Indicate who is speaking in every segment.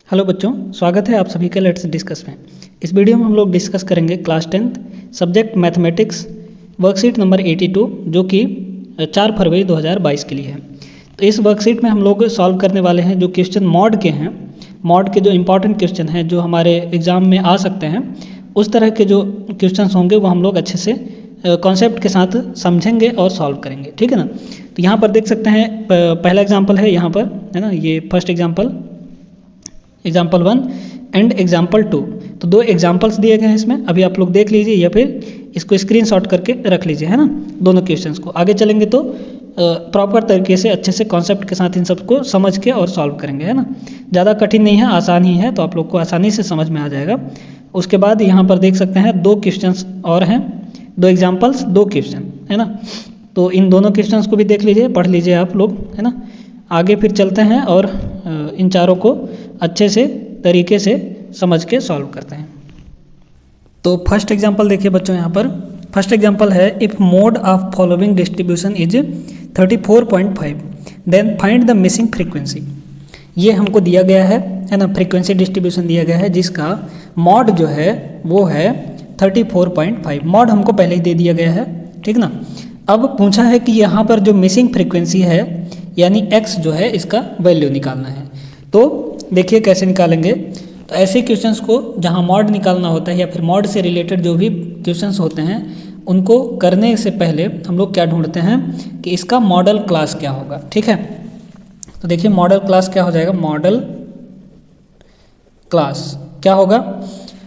Speaker 1: Hello बच्चों, स्वागत है आप सभी का लेट्स डिस्कस में। इस वीडियो में हम लोग डिस्कस करेंगे class 10th subject mathematics worksheet number 82 जो कि 4 फरवरी 2022 के लिए है। तो इस वर्कशीट में हम लोग सॉल्व करने वाले हैं जो क्वेश्चन मॉड के हैं। मॉड के जो इंपॉर्टेंट क्वेश्चन हैं जो हमारे एग्जाम में आ सकते हैं, उस तरह के जो क्वेश्चन होंगे वो हम लोग अच्छे से कॉन्सेप्ट के साथ समझेंगे और सॉल्व करेंगे, ठीक है ना। तो यहाँ पर देख सकते हैं पहला एग्जाम्पल है, यहाँ पर है ना, ये फर्स्ट एग्जाम्पल 1 एंड एग्जाम्पल 2। तो दो एग्जाम्पल्स दिए गए हैं इसमें, अभी आप लोग देख लीजिए या फिर इसको स्क्रीनशॉट करके रख लीजिए, है ना। दोनों क्वेश्चंस को आगे चलेंगे तो प्रॉपर तरीके से अच्छे से कॉन्सेप्ट के साथ इन सबको समझ के और सॉल्व करेंगे, है ना। ज़्यादा कठिन नहीं है, आसान ही है, तो आप लोग को आसानी से समझ में आ जाएगा। उसके बाद यहाँ पर देख सकते हैं 2 क्वेश्चंस और हैं, 2 एग्जाम्पल्स 2 क्वेश्चन, है ना। तो इन दोनों क्वेश्चंस को भी देख लीजिए, पढ़ लीजिए आप लोग, है ना। आगे फिर चलते हैं और इन चारों को अच्छे से तरीके से समझ के सॉल्व करते हैं। तो फर्स्ट एग्जांपल देखिए बच्चों, यहाँ पर फर्स्ट एग्जांपल है if mode of following distribution is 34.5 then find the missing frequency. ये हमको दिया गया है ना, फ्रीक्वेंसी डिस्ट्रीब्यूशन दिया गया है जिसका मॉड जो है वो है 34.5। मॉड हमको पहले ही दे दिया गया है, ठीक ना। अब पूछा है कि यहाँ पर जो मिसिंग फ्रीक्वेंसी है यानी x जो है इसका वैल्यू निकालना है। तो देखिए कैसे निकालेंगे। तो ऐसे क्वेश्चंस को जहाँ मॉड निकालना होता है या फिर मॉड से रिलेटेड जो भी क्वेश्चंस होते हैं उनको करने से पहले हम लोग क्या ढूंढते हैं कि इसका मॉडल क्लास क्या होगा, ठीक है। तो देखिए मॉडल क्लास क्या हो जाएगा, मॉडल क्लास क्या होगा।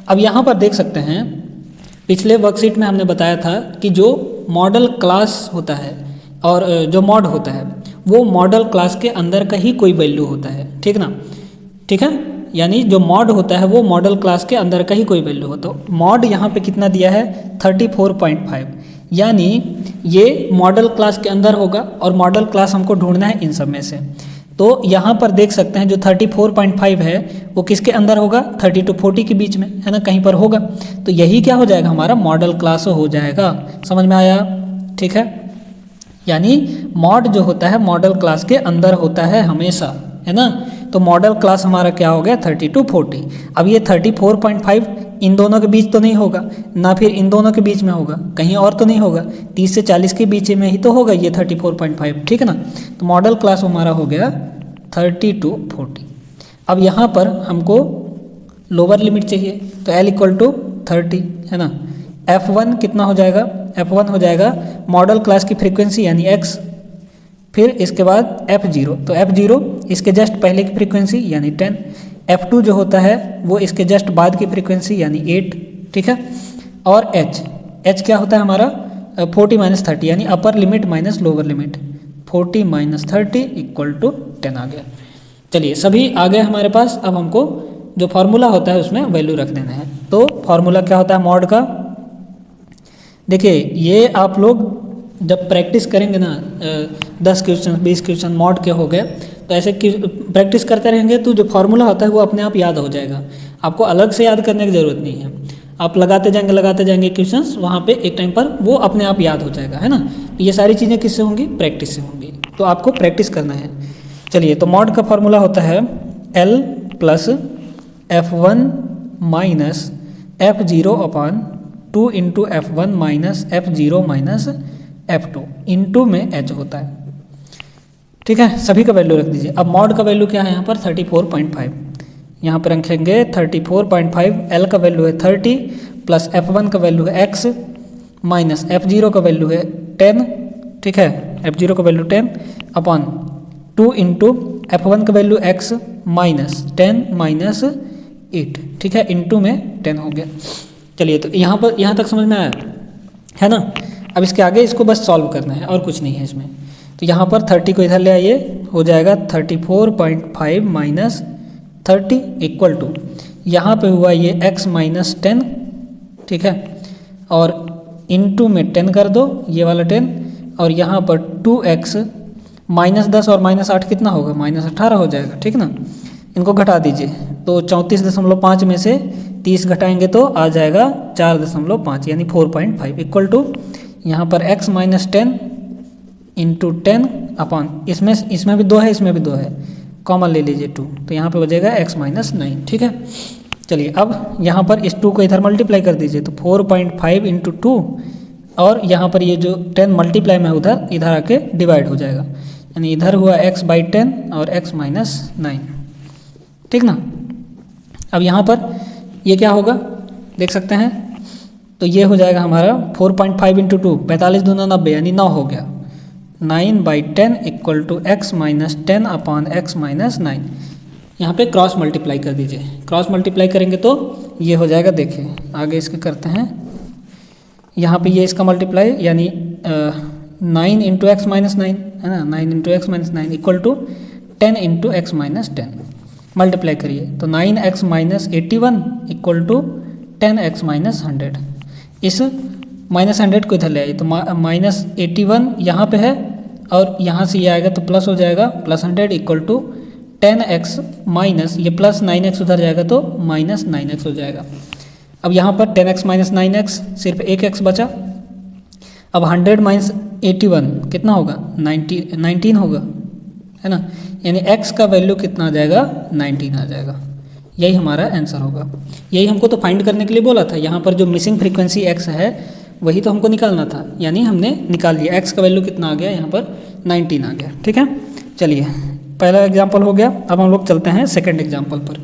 Speaker 1: अब यहाँ पर देख सकते हैं पिछले वर्कशीट में हमने बताया था कि जो मॉडल क्लास होता है और जो मॉड होता है वो मॉडल क्लास के अंदर का ही कोई वैल्यू होता है, ठीक ना, ठीक है। यानी जो मॉड होता है वो मॉडल क्लास के अंदर का ही कोई वैल्यू होता है। मॉड यहाँ पे कितना दिया है 34.5, यानी ये मॉडल क्लास के अंदर होगा और मॉडल क्लास हमको ढूंढना है इन सब में से। तो यहाँ पर देख सकते हैं जो 34.5 है वो किसके अंदर होगा, 30 to 40 के बीच में, है ना, कहीं पर होगा। तो यही क्या हो जाएगा, हमारा मॉडल क्लास हो जाएगा। समझ में आया, ठीक है। यानी मॉड जो होता है मॉडल क्लास के अंदर होता है हमेशा, है ना। तो मॉडल क्लास हमारा क्या हो गया 30 to 40। अब ये 34.5 इन दोनों के बीच तो नहीं होगा ना, फिर इन दोनों के बीच में होगा, कहीं और तो नहीं होगा, 30 से 40 के बीच में ही तो होगा ये 34.5, ठीक है ना। तो मॉडल क्लास हमारा हो गया 30 to 40। अब यहाँ पर हमको लोअर लिमिट चाहिए तो L = 30, है ना। F1 कितना हो जाएगा, F1 हो जाएगा मॉडल क्लास की फ्रीक्वेंसी यानी x, फिर इसके बाद F0, तो F0 इसके जस्ट पहले की फ्रीक्वेंसी यानी 10, F2 जो होता है वो इसके जस्ट बाद की फ्रीक्वेंसी यानी 8, ठीक है। और H क्या होता है हमारा 40 - 30 यानी upper limit minus lower limit, 40 - 30 = 10 आ गया। चलिए सभी आ गए हमारे पास। अब हमको जो फार्मूला होता है उसमें वैल्यू रख देना है। तो फार्मूला क्या होता है मॉड का, देखिए ये आप लोग जब प्रैक्टिस करेंगे ना 10 क्वेश्चन 20 क्वेश्चन मॉड के हो गए, तो ऐसे प्रैक्टिस करते रहेंगे तो जो फार्मूला होता है वो अपने आप याद हो जाएगा। आपको अलग से याद करने की ज़रूरत नहीं है, आप लगाते जाएंगे क्वेश्चंस, वहाँ पे एक टाइम पर वो अपने आप याद हो जाएगा, है ना। ये सारी चीज़ें किससे होंगी, प्रैक्टिस से होंगी, तो आपको प्रैक्टिस करना है। चलिए तो मॉड का फार्मूला होता है L + F1 - F0/2 × F1 - F0 - F2 into में H होता है, ठीक है। सभी का वैल्यू रख दीजिए। अब मॉड का वैल्यू क्या है यहाँ पर 34.5, यहाँ पर रखेंगे 34.5। L का वैल्यू है 30 प्लस F1 का वैल्यू है x माइनस F0 का वैल्यू है 10, ठीक है। F0 का वैल्यू 10 अपॉन 2 इंटू F1 का वैल्यू x माइनस 10 - 8, ठीक है, इंटू में 10 हो गया। चलिए तो यहाँ तक समझ में आया, है ना। अब इसके आगे इसको बस सॉल्व करना है और कुछ नहीं है इसमें। तो यहाँ पर 30 को इधर ले आइए, हो जाएगा 34.5 माइनस 30 = यहाँ पे हुआ ये x माइनस 10, ठीक है, और इंटू में 10 कर दो, ये वाला 10, और यहाँ पर 2x माइनस 10 और माइनस 8 कितना होगा, -18 हो जाएगा, ठीक ना। इनको घटा दीजिए तो 34.5 में से 30 घटाएंगे तो आ जाएगा 4.5 यानी 4.5 = यहाँ पर x माइनस 10 × 10 अपॉन इसमें भी 2 है, इसमें भी 2 है, कॉमन ले लीजिए 2, तो यहाँ पे हो जाएगा x माइनस 9। ठीक है, चलिए अब यहाँ पर इस 2 को इधर मल्टीप्लाई कर दीजिए, तो 4.5 इंटू 2, और यहाँ पर ये जो 10 मल्टीप्लाई में उधर इधर आके डिवाइड हो जाएगा, यानी इधर हुआ x/10 और x माइनस 9। ठीक ना। अब यहाँ पर ये क्या होगा देख सकते हैं, तो ये हो जाएगा हमारा 4.5 इंटू 2, 45 दूना 90, यानी 9 हो गया। 9/10 equal to x minus 10 upon x minus 9। यहाँ पे क्रॉस मल्टीप्लाई कर दीजिए, क्रॉस मल्टीप्लाई करेंगे तो ये हो जाएगा, देखिए आगे इसके करते हैं। यहाँ पे ये इसका मल्टीप्लाई यानी 9 इंटू एक्स माइनस 9 है ना, 9 into x minus 9 equal to 10 into x minus 10। Multiply करिए तो 9x minus 81 equal to 10x minus 100। इस माइनस 100 को इधर ले आइए, तो माइनस 81 यहाँ पे है और यहाँ से ये आएगा तो प्लस हो जाएगा, plus 100 equal to 10x minus, ये प्लस 9x उधर जाएगा तो माइनस 9x हो जाएगा। अब यहाँ पर 10x माइनस 9x सिर्फ एक x बचा। अब 100 माइनस 81 कितना होगा, 19 होगा है ना, यानी x का वैल्यू कितना आ जाएगा, 19 आ जाएगा। यही हमारा आंसर होगा। यही हमको तो फाइंड करने के लिए बोला था, यहाँ पर जो मिसिंग फ्रीक्वेंसी x है वही तो हमको निकालना था, यानी हमने निकाल लिया। x का वैल्यू कितना आ गया, यहाँ पर 19 आ गया। ठीक है, चलिए पहला एग्जाम्पल हो गया। अब हम लोग चलते हैं सेकेंड एग्जाम्पल पर।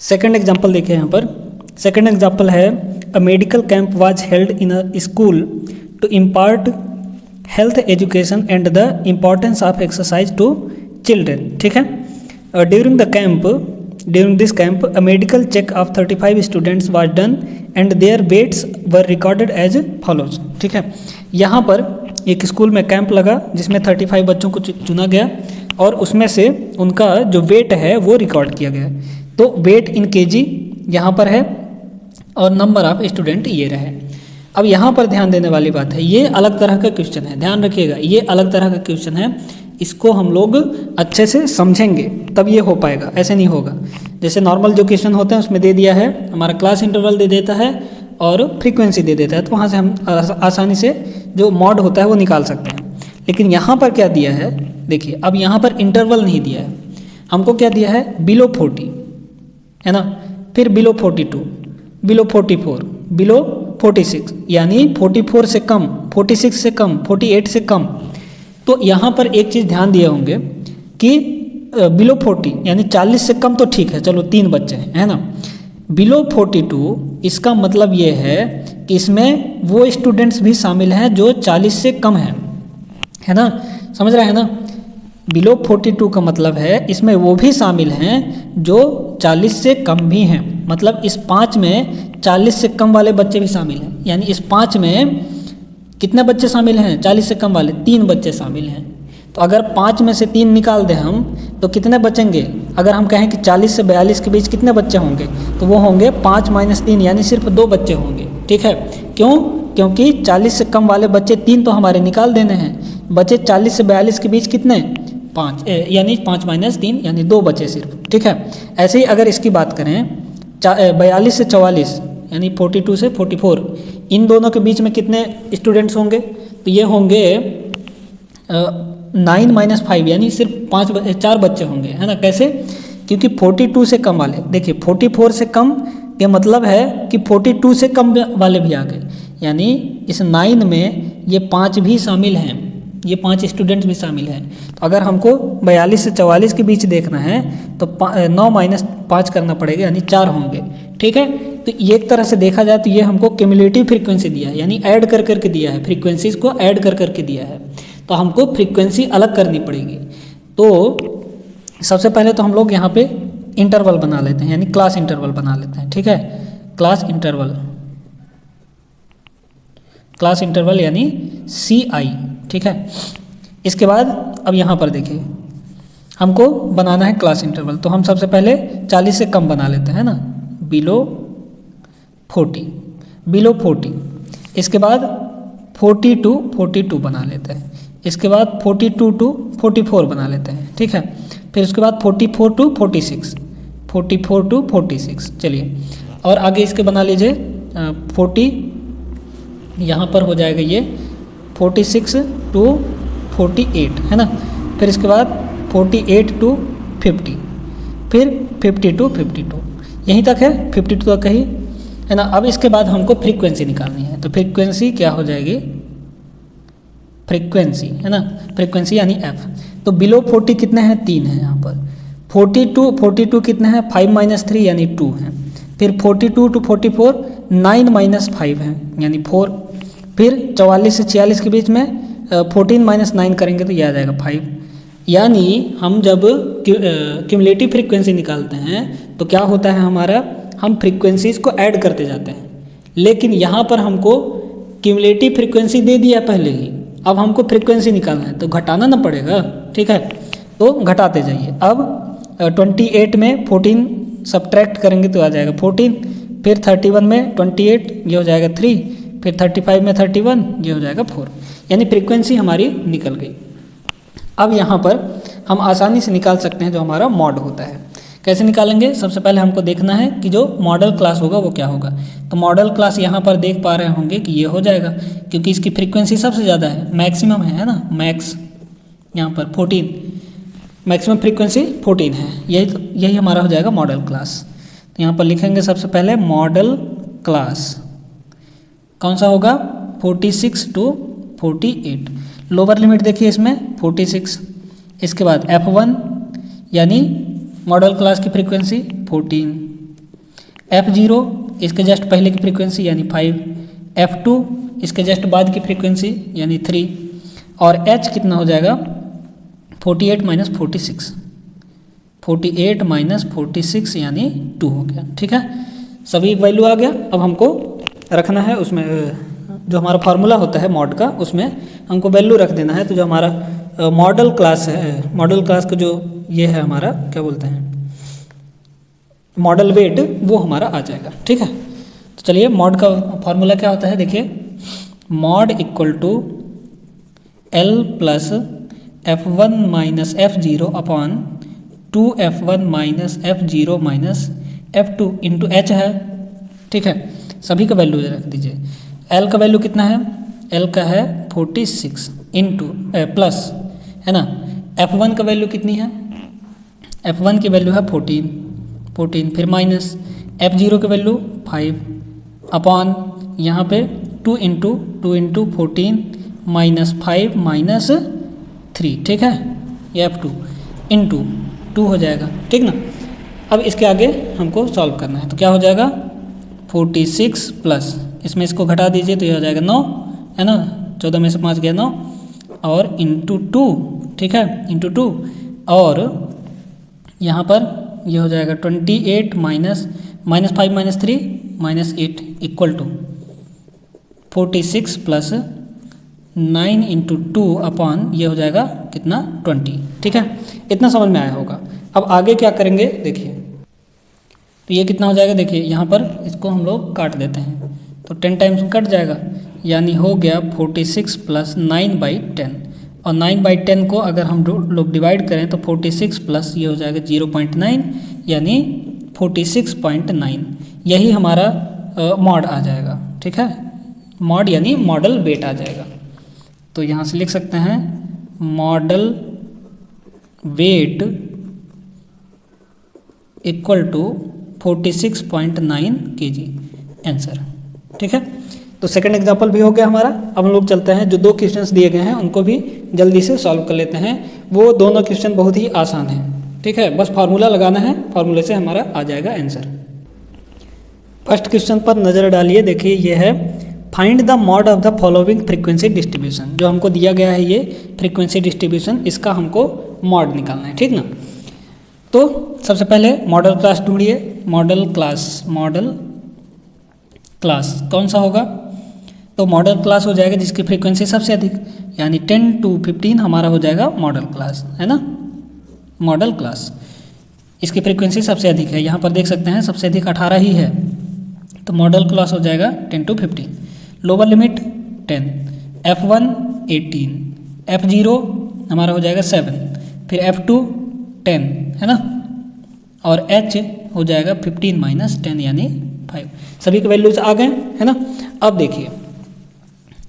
Speaker 1: सेकेंड एग्जाम्पल देखिए यहाँ पर। सेकेंड एग्जाम्पल है, a medical camp was held in a school to impart health education and the importance of exercise to children. ठीक है, during this camp a medical check of 35 students was done and their weights were recorded as follows. ठीक है, यहाँ पर एक school में camp लगा जिसमें 35 बच्चों को चुना गया और उसमें से उनका जो वेट है वो रिकॉर्ड किया गया। तो वेट इन केजी यहाँ पर है और नंबर ऑफ स्टूडेंट ये रहे। अब यहाँ पर ध्यान देने वाली बात है, ये अलग तरह का क्वेश्चन है, ध्यान रखिएगा, ये अलग तरह का क्वेश्चन है। इसको हम लोग अच्छे से समझेंगे तब ये हो पाएगा, ऐसे नहीं होगा। जैसे नॉर्मल जो क्वेश्चन होते हैं उसमें दे दिया है, हमारा क्लास इंटरवल दे देता है और फ्रीक्वेंसी दे देता है, तो वहाँ से हम आसानी से जो मॉड होता है वो निकाल सकते हैं। लेकिन यहाँ पर क्या दिया है, देखिए अब यहाँ पर इंटरवल नहीं दिया है, हमको क्या दिया है, बिलो 40 है ना, फिर बिलो 42, बिलो 44, बिलो 46, यानी 44 से कम, 46 से कम, 48 से कम। तो यहाँ पर एक चीज़ ध्यान दिए होंगे कि बिलो 40 यानी 40 से कम तो ठीक है, चलो 3 बच्चे हैं है ना। बिलो 42 इसका मतलब ये है कि इसमें वो स्टूडेंट्स भी शामिल हैं जो 40 से कम हैं, है ना, समझ रहे हैं ना। बिलो 42 का मतलब है इसमें वो भी शामिल हैं जो 40 से कम भी हैं, मतलब इस 5 में 40 से कम वाले बच्चे भी शामिल हैं। यानी इस 5 में कितने बच्चे शामिल हैं, 40 से कम वाले 3 बच्चे शामिल हैं। तो अगर 5 में से 3 निकाल दें हम तो कितने बचेंगे, अगर हम कहें कि 40 से 42 के बीच कितने बच्चे होंगे, तो वो होंगे 5 माइनस 3 यानी सिर्फ 2 बच्चे होंगे। ठीक है, क्यों, क्योंकि 40 से कम वाले बच्चे 3 तो हमारे निकाल देने हैं, बचे 40 से 42 के बीच कितने, 5, यानी 5 माइनस 3 यानी 2 बचे सिर्फ। ठीक है, ऐसे ही अगर इसकी बात करें 42 से 44 यानी 42 से 44, इन दोनों के बीच में कितने स्टूडेंट्स होंगे, तो ये होंगे 9 माइनस 5 यानी सिर्फ 4 बच्चे होंगे, है ना। कैसे, क्योंकि 42 से कम वाले, देखिए 44 से कम ये मतलब है कि 42 से कम वाले भी आ गए, यानी इस 9 में ये 5 भी शामिल हैं, ये 5 स्टूडेंट्स भी शामिल हैं। तो अगर हमको 42 से 44 के बीच देखना है तो 9 माइनस 5 करना पड़ेगा, यानी 4 होंगे। ठीक है, तो एक तरह से देखा जाए तो ये हमको क्यूमुलेटिव फ्रीक्वेंसी दिया है, यानी ऐड कर करके दिया है, फ्रीक्वेंसीज को ऐड कर करके दिया है, तो हमको फ्रीक्वेंसी अलग करनी पड़ेगी। तो सबसे पहले तो हम लोग यहाँ पे इंटरवल बना लेते हैं, यानी क्लास इंटरवल बना लेते हैं। ठीक है, क्लास इंटरवल यानी CI। ठीक है, इसके बाद अब यहाँ पर देखिए हमको बनाना है क्लास इंटरवल, तो हम सबसे पहले 40 से कम बना लेते हैं ना, बिलो 40, इसके बाद 40 to 42 बना लेते हैं, इसके बाद 42 to 44 बना लेते हैं। ठीक है, फिर उसके बाद 44 to 46, चलिए और आगे इसके बना लीजिए 40, यहाँ पर हो जाएगा ये 46 to 48 है ना, फिर इसके बाद 48 to 50, फिर 50 to 52, यहीं तक है, 52 तक ही है ना। अब इसके बाद हमको फ्रीक्वेंसी निकालनी है, तो फ्रीक्वेंसी क्या हो जाएगी, फ्रीक्वेंसी है ना, फ्रीक्वेंसी यानी एफ। तो बिलो 40 कितने हैं, 3 है यहाँ पर। 42 कितने हैं, 5 - 3 यानी 2 हैं। फिर 42 to 44 9 - 5 है यानी 4। फिर 44 से 46 के बीच में 14 - 9 करेंगे तो यह आ जाएगा 5। यानी हम जब क्यूमुलेटिव फ्रीक्वेंसी निकालते हैं तो क्या होता है हमारा, हम फ्रीक्वेंसीज को ऐड करते जाते हैं। लेकिन यहाँ पर हमको क्यूमुलेटिव फ्रीक्वेंसी दे दिया पहले ही, अब हमको फ्रीक्वेंसी निकालना है तो घटाना ना पड़ेगा, ठीक है। तो घटाते जाइए। अब 28 में 14 सब्ट्रैक्ट करेंगे तो आ जाएगा 14। फिर 31 में 28 ये हो जाएगा 3। फिर 35 में 31 ये हो जाएगा 4, यानी फ्रीक्वेंसी हमारी निकल गई। अब यहाँ पर हम आसानी से निकाल सकते हैं जो हमारा मॉड होता है। कैसे निकालेंगे, सबसे पहले हमको देखना है कि जो मॉडल क्लास होगा वो क्या होगा। तो मॉडल क्लास यहाँ पर देख पा रहे होंगे कि ये हो जाएगा, क्योंकि इसकी फ्रीक्वेंसी सबसे ज़्यादा है, मैक्सिमम है ना, मैक्स यहाँ पर 14, मैक्सिमम फ्रीक्वेंसी 14 है, यही हमारा हो जाएगा मॉडल क्लास। तो यहाँ पर लिखेंगे सबसे पहले मॉडल क्लास कौन सा होगा, 46 to 48। लोअर लिमिट देखिए इसमें 46। इसके बाद F1 यानी मॉडल क्लास की फ्रीक्वेंसी 14, F0 इसके जस्ट पहले की फ्रीक्वेंसी यानी 5, F2 इसके जस्ट बाद की फ्रीक्वेंसी यानी 3, और H कितना हो जाएगा 48 - 46, 48 - 46 यानी 2 हो गया, ठीक है। सभी वैल्यू आ गया। अब हमको रखना है उसमें जो हमारा फार्मूला होता है मॉड का, उसमें हमको वैल्यू रख देना है। तो जो हमारा मॉडल क्लास है, मॉडल क्लास का जो ये है हमारा क्या बोलते हैं मॉडल वेट, वो हमारा आ जाएगा, ठीक है। तो चलिए मॉड का फार्मूला क्या होता है देखिए, mode equal to L plus F1 - F0 upon 2F1 - F0 - F2 into H है, ठीक है। सभी का वैल्यू रख दीजिए। L का वैल्यू कितना है, L का है 46 इंटू प्लस है ना। F1 का वैल्यू कितनी है, F1 की वैल्यू है 14, फिर माइनस F0 की वैल्यू 5 अपॉन यहाँ पे 2 इंटू 14 -5 - 3, ठीक है। ये F2 इंटू 2 हो जाएगा, ठीक ना। अब इसके आगे हमको सॉल्व करना है, तो क्या हो जाएगा 46 प्लस इसमें इसको घटा दीजिए तो ये हो जाएगा 9, है ना। 14 में से 5 गया 9, और इंटू 2, ठीक है, इंटू 2, और यहाँ पर ये हो जाएगा 28 -5 - 3 -8 equal to 46 plus 9 into 2 upon ये हो जाएगा कितना 20, ठीक है। इतना समझ में आया होगा। अब आगे क्या करेंगे देखिए, तो ये कितना हो जाएगा देखिए, यहाँ पर इसको हम लोग काट देते हैं तो 10 टाइम्स कट जाएगा, यानी हो गया 46 प्लस 9/10, और 9/10 को अगर हम लोग डिवाइड करें तो 46 प्लस ये हो जाएगा 0.9 यानी 46.9, यही हमारा मॉड आ जाएगा, ठीक है। मॉड यानी मॉडल वेट आ जाएगा। तो यहाँ से लिख सकते हैं modal weight equal to 46.9 kg answer, ठीक है। तो सेकंड एग्जांपल भी हो गया हमारा। अब हम लोग चलते हैं जो 2 क्वेश्चंस दिए गए हैं उनको भी जल्दी से सॉल्व कर लेते हैं। वो दोनों क्वेश्चन बहुत ही आसान हैं, ठीक है, बस फार्मूला लगाना है, फार्मूले से हमारा आ जाएगा आंसर। फर्स्ट क्वेश्चन पर नज़र डालिए, देखिए ये है find the mod of the following frequency distribution. जो हमको दिया गया है ये फ्रीक्वेंसी डिस्ट्रीब्यूशन, इसका हमको मॉड निकालना है, ठीक ना। तो सबसे पहले मॉडल क्लास ढूंढिए। मॉडल क्लास कौन सा होगा, तो मॉडल क्लास हो जाएगा जिसकी फ्रीक्वेंसी सबसे अधिक, यानी 10 to 15 हमारा हो जाएगा मॉडल क्लास, है ना। मॉडल क्लास इसकी फ्रीक्वेंसी सबसे अधिक है, यहाँ पर देख सकते हैं सबसे अधिक 18 ही है, तो मॉडल क्लास हो जाएगा 10 to 15। Lower limit 10, F1 18, F0 हमारा हो जाएगा 7, फिर F2 10, है ना, और H हो जाएगा 15 - 10 यानी 5। सभी के वैल्यूज आ गए, है ना। अब देखिए,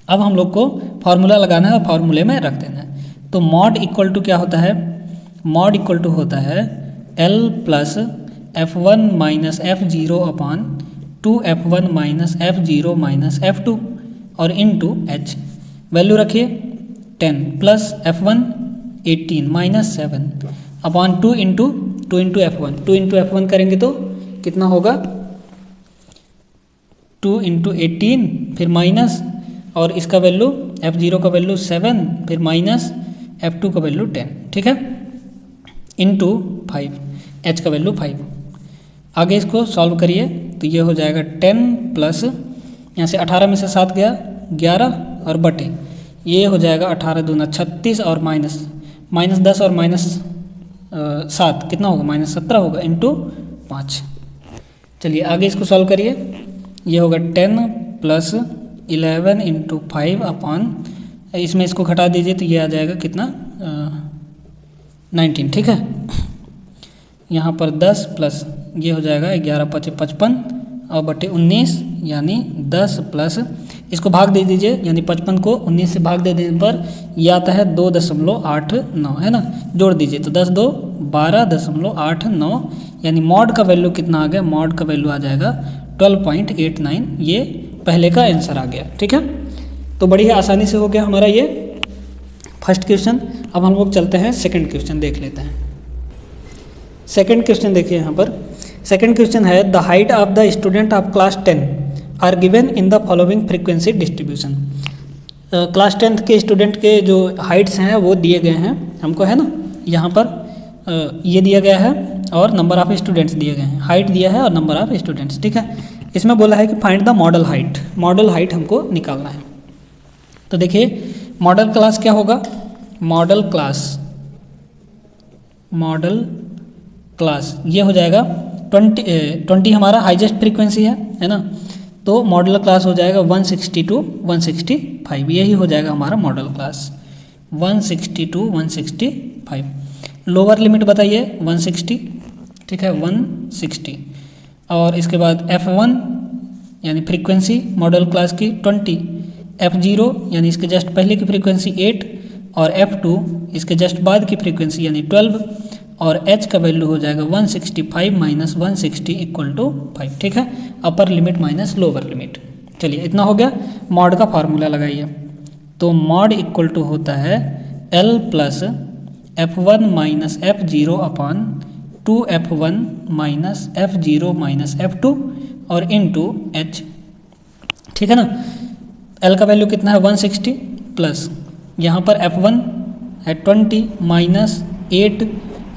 Speaker 1: अब हम लोग को फार्मूला लगाना है और फार्मूले में रख देना है। तो मॉड इक्वल टू क्या होता है, मॉड इक्वल टू होता है L plus F1 minus F0 अपान 2F1 minus F0 minus F2 और इनटू H। वैल्यू रखिए 10 plus F1 18 minus 7 upon 2 into F1। 2 into F1 करेंगे तो कितना होगा 2 इंटू 18 फिर माइनस और इसका वैल्यू F0 का वैल्यू 7 फिर माइनस F2 का वैल्यू 10, ठीक है, इंटू 5, H का वैल्यू 5। आगे इसको सॉल्व करिए तो ये हो जाएगा 10 प्लस यहाँ से 18 में से 7 गया 11 और बटे ये हो जाएगा 18 दूना 36 और माइनस 10 और माइनस 7 कितना होगा -17 होगा इंटू 5। चलिए आगे इसको सॉल्व करिए। ये होगा 10 प्लस 11 इंटू 5 अपॉन इसमें इसको घटा दीजिए तो ये आ जाएगा कितना 19, ठीक है। यहाँ पर 10 प्लस ये हो जाएगा 11 5 55 और बटे 19 यानी 10 प्लस इसको भाग दे दीजिए यानी 55 को 19 से भाग दे देने पर ये आता है 2.89 है ना, जोड़ दीजिए तो 10 2 12.89 यानी मॉड का वैल्यू कितना आ गया, मॉड का वैल्यू आ जाएगा 12.89। ये पहले का आंसर आ गया, ठीक है। तो बड़ी आसानी से हो गया हमारा ये फर्स्ट क्वेश्चन। अब हम लोग चलते हैं सेकंड क्वेश्चन देख लेते हैं। सेकंड क्वेश्चन देखिए यहाँ पर सेकंड क्वेश्चन है the height of the student of class 10 are given in the following frequency distribution. Class 10th के स्टूडेंट के जो हाइट्स हैं वो दिए गए हैं हमको, है ना, यहाँ पर ये दिया गया है और नंबर ऑफ स्टूडेंट्स दिए गए हैं, हाइट दिया है और नंबर ऑफ स्टूडेंट्स, ठीक है। इसमें बोला है कि find the model height, model height हमको निकालना है। तो देखिए मॉडल क्लास क्या होगा, मॉडल क्लास ये हो जाएगा 20 हमारा हाईएस्ट फ्रीक्वेंसी है ना, तो मॉडल क्लास हो जाएगा 160 to 165, यही हो जाएगा हमारा model class 160 to 165। Lower limit बताइए 160, ठीक है 160 और इसके बाद F1 यानी फ्रीक्वेंसी मॉडल क्लास की 20, F0 यानी इसके जस्ट पहले की फ्रीक्वेंसी 8 और F2 इसके जस्ट बाद की फ्रीक्वेंसी यानी 12 और H का वैल्यू हो जाएगा 165 माइनस 160 इक्वल टू 5, ठीक है, upper limit minus lower limit. चलिए इतना हो गया। मॉड का फार्मूला लगाइए तो मॉड इक्वल टू होता है L plus F1 minus F0 upon 2F1 minus F0 minus F2 और इनटू H, ठीक है ना। L का वैल्यू कितना है 160 प्लस यहाँ पर F1 है 20 minus 8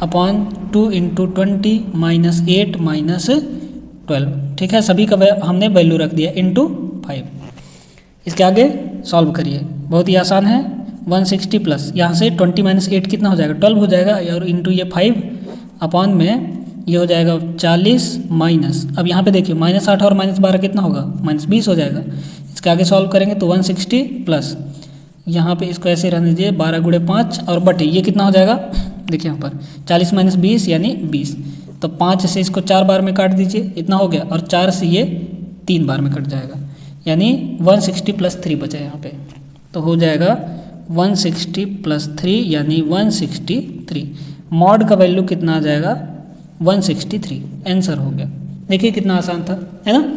Speaker 1: upon 2 into 20 minus 8 minus 12, ठीक है, सभी का हमने वैल्यू रख दिया इंटू 5। इसके आगे सॉल्व करिए, बहुत ही आसान है। 160 प्लस यहाँ से 20 माइनस 8 कितना हो जाएगा 12 हो जाएगा और इंटू ये 5 अपॉन में ये हो जाएगा 40 माइनस, अब यहाँ पे देखिए -8 और -12 कितना होगा -20 हो जाएगा। इसके आगे सॉल्व करेंगे तो 160 प्लस यहाँ पे इसको ऐसे रहने दीजिए 12 गुणे 5 और बटे ये कितना हो जाएगा, देखिए यहाँ पर 40 माइनस 20 यानी 20, तो 5 से इसको 4 बार में काट दीजिए, इतना हो गया, और 4 से ये 3 बार में कट जाएगा यानी 160 प्लस 3 बचा यहाँ पे, तो हो जाएगा 160 प्लस 3 यानी 163। मॉड का वैल्यू कितना आ जाएगा 163, आंसर हो गया। देखिए कितना आसान था, है ना।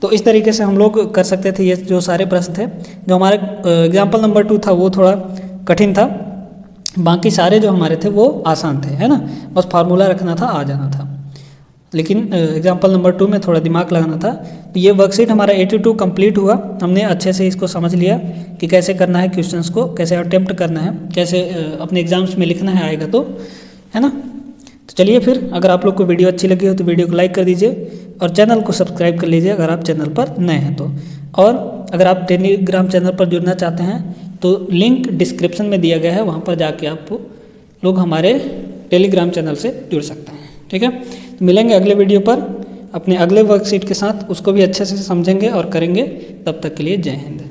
Speaker 1: तो इस तरीके से हम लोग कर सकते थे। ये जो सारे प्रश्न थे, जो हमारे एग्जाम्पल नंबर 2 था वो थोड़ा कठिन था, बाकी सारे जो हमारे थे वो आसान थे, है ना, बस फार्मूला रखना था, आ जाना था। लेकिन एग्जाम्पल नंबर 2 में थोड़ा दिमाग लगाना था। तो ये वर्कशीट हमारा 82 कंप्लीट हुआ, हमने अच्छे से इसको समझ लिया कि कैसे करना है क्वेश्चंस को, कैसे अटेम्प्ट करना है, कैसे अपने एग्जाम्स में लिखना है, आएगा तो, है ना। तो चलिए फिर, अगर आप लोग को वीडियो अच्छी लगी हो तो वीडियो को लाइक कर दीजिए और चैनल को सब्सक्राइब कर लीजिए अगर आप चैनल पर नए हैं तो। और अगर आप टेलीग्राम चैनल पर जुड़ना चाहते हैं तो लिंक डिस्क्रिप्शन में दिया गया है, वहाँ पर जाके आप लोग हमारे टेलीग्राम चैनल से जुड़ सकते हैं, ठीक है। तो मिलेंगे अगले वीडियो पर अपने अगले वर्कशीट के साथ, उसको भी अच्छे से समझेंगे और करेंगे। तब तक के लिए जय हिंद।